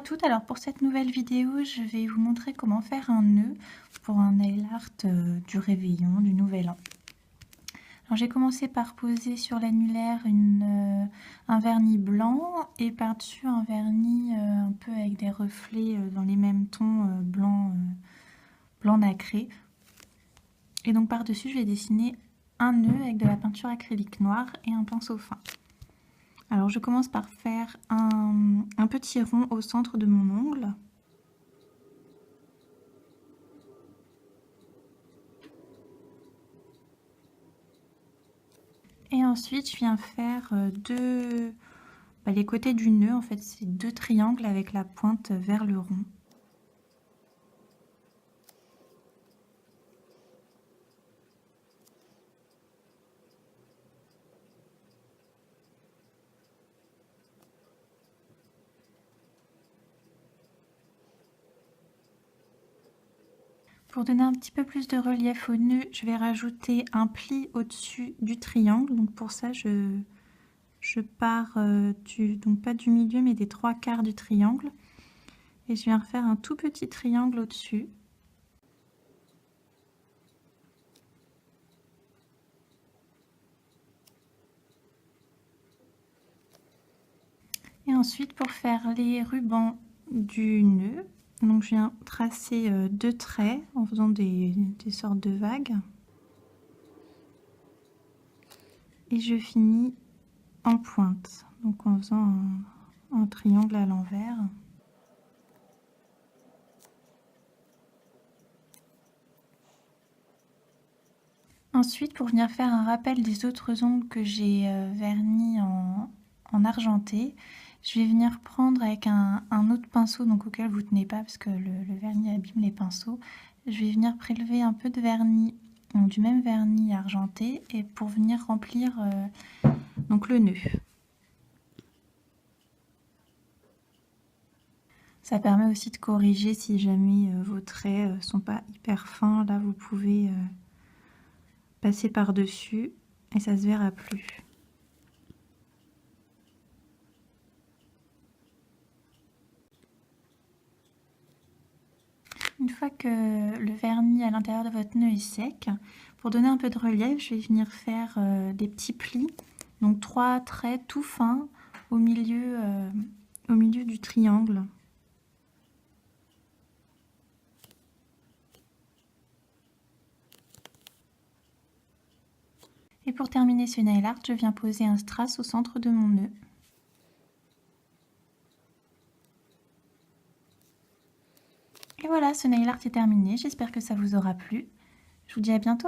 toutes, alors pour cette nouvelle vidéo, je vais vous montrer comment faire un nœud pour un nail art du réveillon, du nouvel an. Alors j'ai commencé par poser sur l'annulaire un vernis blanc et par-dessus un vernis un peu avec des reflets dans les mêmes tons blanc nacré. Et donc par-dessus, je vais dessiner un nœud avec de la peinture acrylique noire et un pinceau fin. Alors je commence par faire un petit rond au centre de mon ongle. Et ensuite je viens faire les côtés du nœud, en fait c'est deux triangles avec la pointe vers le rond. Pour donner un petit peu plus de relief au nœud, je vais rajouter un pli au-dessus du triangle. Donc pour ça, je pars donc pas du milieu, mais des 3/4 du triangle. Et je viens refaire un tout petit triangle au-dessus. Et ensuite, pour faire les rubans du nœud, donc je viens tracer deux traits en faisant des sortes de vagues. Et je finis en pointe, donc en faisant un triangle à l'envers. Ensuite, pour venir faire un rappel des autres ongles que j'ai vernis en argenté, je vais venir prendre avec un autre pinceau, donc auquel vous ne tenez pas parce que le vernis abîme les pinceaux. Je vais venir prélever un peu de vernis, donc du même vernis argenté, et pour venir remplir donc le nœud. Ça permet aussi de corriger si jamais vos traits sont pas hyper fins. Là, vous pouvez passer par-dessus et ça se verra plus. Une fois que le vernis à l'intérieur de votre nœud est sec, pour donner un peu de relief, je vais venir faire des petits plis, donc 3 traits tout fins au milieu du triangle. Et pour terminer ce nail art, je viens poser un strass au centre de mon nœud. Et voilà, ce nail art est terminé, j'espère que ça vous aura plu. Je vous dis à bientôt.